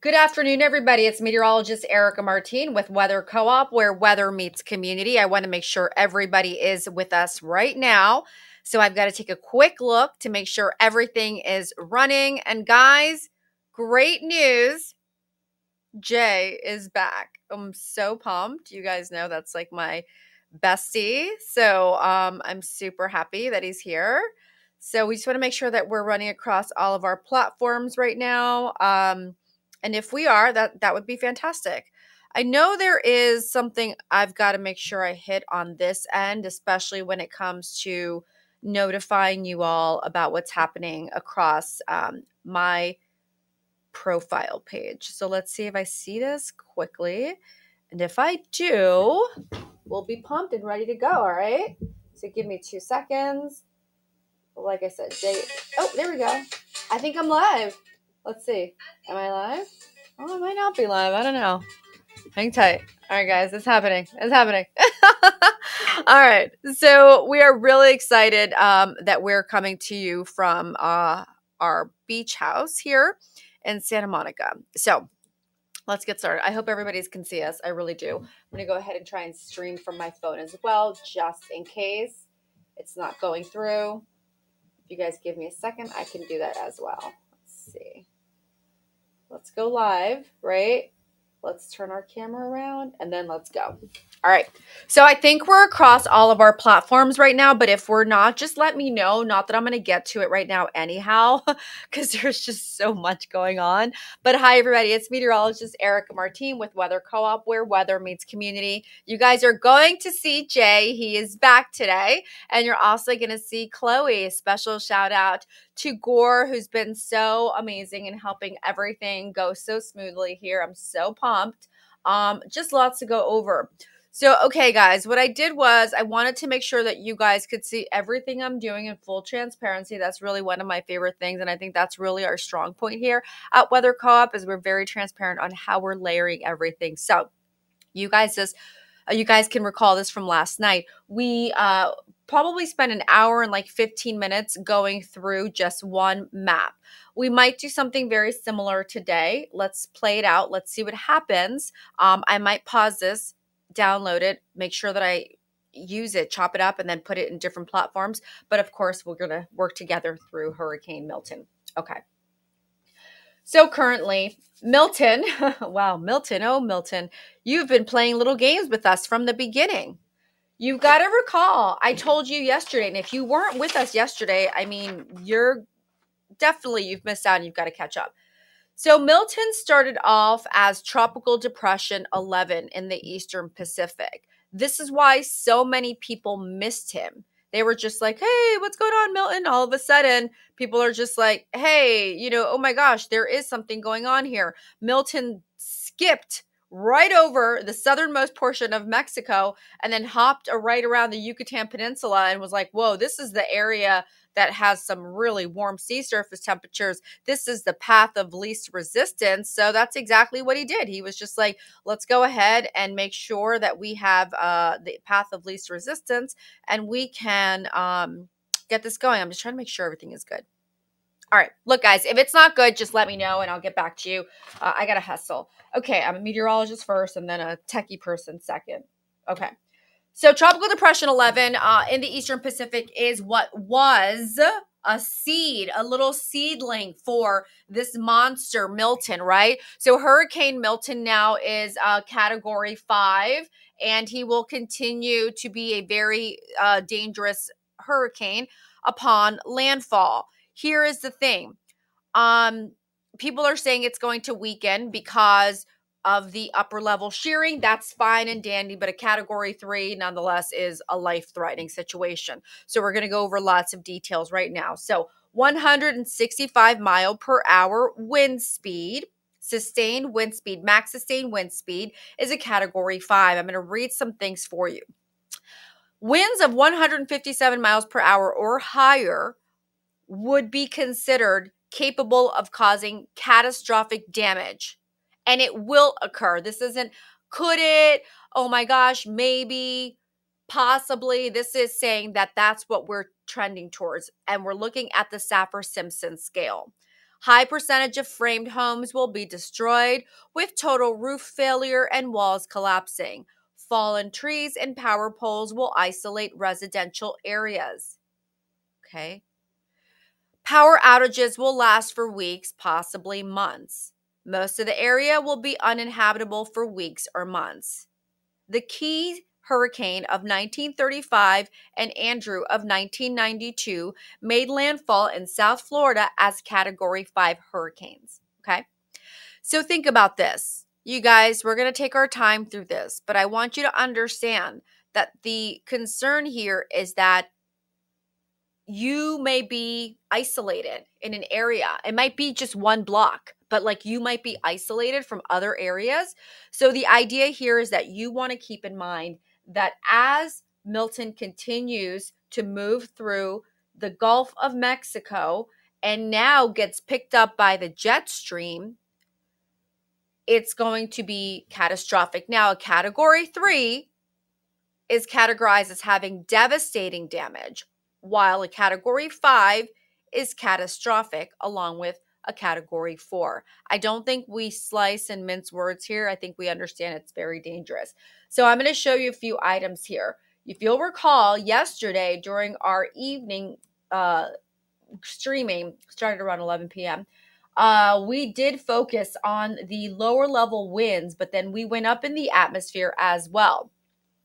Good afternoon, everybody. It's meteorologist Erica Martin with Weather Co-op, where weather meets community. I want to make sure everybody is with us right now. So I've got to take a quick look to make sure everything is running. And guys, great news. Jay is back. I'm so pumped. You guys know that's like my bestie. So I'm super happy that he's here. So we just want to make sure that we're running across all of our platforms right now. And if we are, that would be fantastic. I know there is something I've got to make sure I hit on this end, especially when it comes to notifying you all about what's happening across my profile page. So let's see if I see this quickly. And if I do, we'll be pumped and ready to go. All right. So give me 2 seconds. Like I said, oh, there we go. I think I'm live. Let's see. Am I live? Oh, I might not be live. I don't know. Hang tight. All right, guys. It's happening. It's happening. All right. So we are really excited that we're coming to you from our beach house here in Santa Monica. So let's get started. I hope everybody can see us. I really do. I'm going to go ahead and try and stream from my phone as well, just in case it's not going through. If you guys give me a second, I can do that as well. Let's see. Let's go live, right? Let's turn our camera around and then let's go. All right. So I think we're across all of our platforms right now, but if we're not, just let me know. Not that I'm going to get to it right now anyhow, because there's just so much going on. But hi, everybody. It's meteorologist Erica Martin with Weather Co-op, where weather meets community. You guys are going to see Jay. He is back today. And you're also going to see Chloe. A special shout out to Gore, who's been so amazing in helping everything go so smoothly here. I'm so pumped. Just lots to go over. So, okay, guys, what I did was I wanted to make sure that you guys could see everything I'm doing in full transparency. That's really one of my favorite things. And I think that's really our strong point here at Weather Co-op is we're very transparent on how we're layering everything. So you guys can recall this from last night. We probably spent an hour and like 15 minutes going through just one map. We might do something very similar today. Let's play it out. Let's see what happens. I might pause this, download it, make sure that I use it, chop it up, and then put it in different platforms. But of course, we're going to work together through Hurricane Milton. Okay. So currently, Milton, wow, Milton, oh, Milton, you've been playing little games with us from the beginning. You've got to recall, I told you yesterday, and if you weren't with us yesterday, I mean, you've missed out and you've got to catch up. So Milton started off as Tropical Depression 11 in the Eastern Pacific. This is why so many people missed him. They were just like, hey, what's going on, Milton? All of a sudden, people are just like, hey, oh my gosh, there is something going on here. Milton skipped right over the southernmost portion of Mexico and then hopped right around the Yucatan Peninsula and was like, whoa, this is the area that has some really warm sea surface temperatures. This is the path of least resistance. So that's exactly what he did. He was just like, let's go ahead and make sure that we have the path of least resistance and we can get this going. I'm just trying to make sure everything is good. All right, look, guys, if it's not good, just let me know and I'll get back to you. I got to hustle. Okay, I'm a meteorologist first and then a techie person second. Okay. So Tropical Depression 11 in the Eastern Pacific is what was a seed, a little seedling for this monster Milton, right? So Hurricane Milton now is Category 5, and he will continue to be a very dangerous hurricane upon landfall. Here is the thing. People are saying it's going to weaken because of the upper level shearing. That's fine and dandy, but a Category 3 nonetheless is a life-threatening situation. So we're going to go over lots of details right now. So 165 mile per hour wind speed, sustained wind speed, max sustained wind speed is a Category 5. I'm going to read some things for you. Winds of 157 miles per hour or higher would be considered capable of causing catastrophic damage. And it will occur. This isn't could it, oh my gosh, maybe, possibly. This is saying that that's what we're trending towards. And we're looking at the Saffir-Simpson scale. High percentage of framed homes will be destroyed, with total roof failure and walls collapsing. Fallen trees and power poles will isolate residential areas. Okay. Power outages will last for weeks, possibly months. Most of the area will be uninhabitable for weeks or months. The key hurricane of 1935 and Andrew of 1992 made landfall in South Florida as Category 5 hurricanes. Okay. So think about this. You guys, we're going to take our time through this, but I want you to understand that the concern here is that you may be isolated in an area. It might be just one block, but like you might be isolated from other areas. So the idea here is that you want to keep in mind that as Milton continues to move through the Gulf of Mexico and now gets picked up by the jet stream, it's going to be catastrophic. Now, a Category 3 is categorized as having devastating damage, while a Category 5 is catastrophic, along with a Category 4. I don't think we slice and mince words here. I think we understand it's very dangerous. So I'm going to show you a few items here. If you'll recall, yesterday during our evening streaming, started around 11 p.m., we did focus on the lower level winds, but then we went up in the atmosphere as well.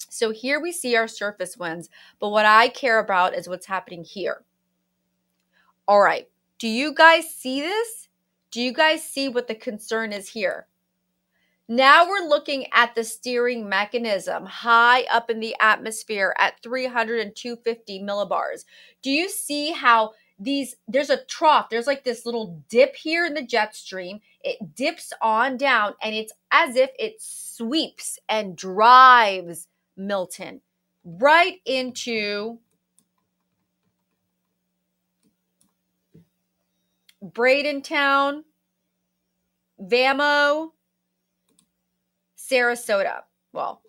So here we see our surface winds, but what I care about is what's happening here. All right. Do you guys see this? Do you guys see what the concern is here? Now we're looking at the steering mechanism high up in the atmosphere at 300 and 250 millibars. Do you see how there's a trough, there's like this little dip here in the jet stream. It dips on down and it's as if it sweeps and drives Milton right into Bradentown, Vamo, Sarasota. Well,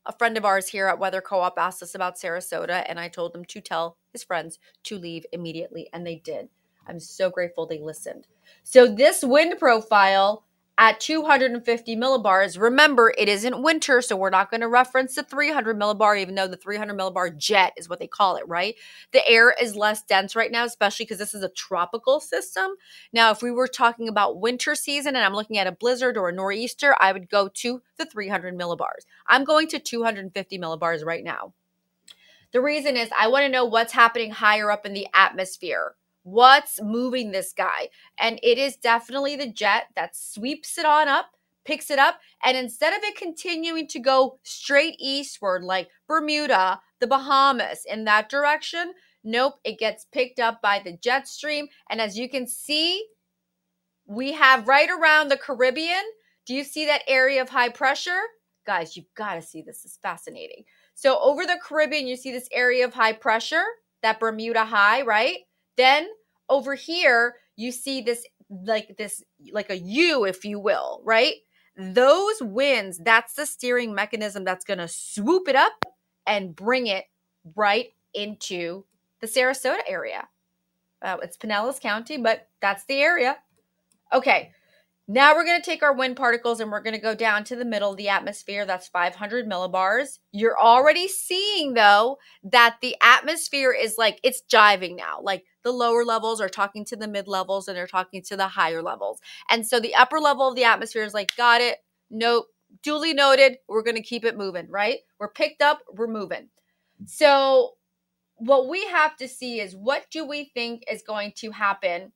a friend of ours here at Weather Co-op asked us about Sarasota, and I told them to tell his friends to leave immediately, and they did. I'm so grateful they listened. So this wind profile at 250 millibars, remember, it isn't winter, so we're not going to reference the 300 millibar, even though the 300 millibar jet is what they call it, right? The air is less dense right now, especially because this is a tropical system. Now, if we were talking about winter season and I'm looking at a blizzard or a nor'easter, I would go to the 300 millibars. I'm going to 250 millibars right now. The reason is I want to know what's happening higher up in the atmosphere. What's moving this guy? And it is definitely the jet that sweeps it on up, picks it up, and instead of it continuing to go straight eastward like Bermuda, the Bahamas, in that direction, nope, it gets picked up by the jet stream. And as you can see, we have right around the Caribbean. Do you see that area of high pressure? Guys, you've got to see this. It's fascinating. So over the Caribbean, you see this area of high pressure, that Bermuda high, right? Then over here, you see this, like a U, if you will, right? Those winds, that's the steering mechanism that's going to swoop it up and bring it right into the Sarasota area. It's Pinellas County, but that's the area. Okay, now we're going to take our wind particles and we're going to go down to the middle of the atmosphere. That's 500 millibars. You're already seeing, though, that the atmosphere is like, it's jiving now. Like the lower levels are talking to the mid levels and they're talking to the higher levels. And so the upper level of the atmosphere is like, got it. Nope. Duly noted. We're going to keep it moving, right? We're picked up. We're moving. So what we have to see is, what do we think is going to happen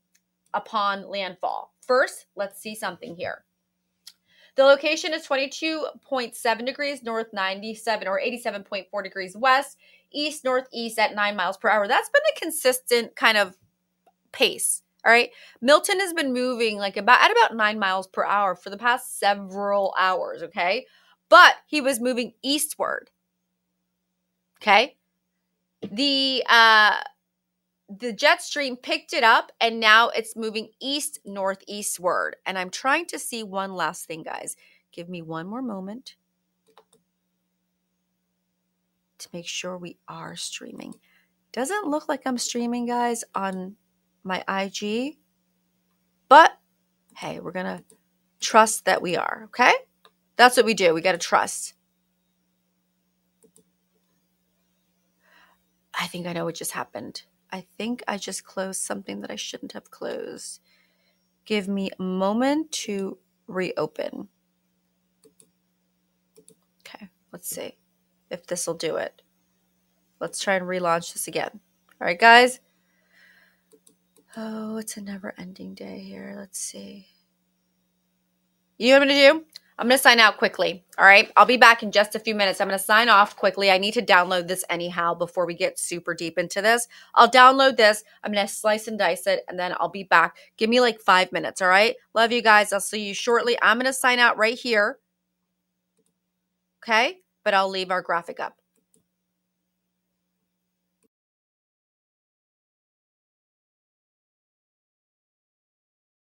upon landfall? First, let's see something here. The location is 22.7 degrees north, 97 or 87.4 degrees west, east northeast at 9 miles per hour. That's been a consistent kind of pace. All right. Milton has been moving like at about 9 miles per hour for the past several hours. Okay. But he was moving eastward. Okay. The jet stream picked it up and now it's moving east northeastward. And I'm trying to see one last thing, guys. Give me one more moment to make sure we are streaming. Doesn't look like I'm streaming, guys, on my IG. But hey, we're going to trust that we are, okay? That's what we do. We got to trust. I think I know what just happened. I think I just closed something that I shouldn't have closed. Give me a moment to reopen. Okay, let's see if this will do it. Let's try and relaunch this again. All right, guys. Oh, it's a never-ending day here. Let's see. You know what I'm going to do? I'm going to sign out quickly. All right. I'll be back in just a few minutes. I'm going to sign off quickly. I need to download this anyhow before we get super deep into this. I'll download this. I'm going to slice and dice it, and then I'll be back. Give me like 5 minutes. All right. Love you guys. I'll see you shortly. I'm going to sign out right here. Okay. But I'll leave our graphic up.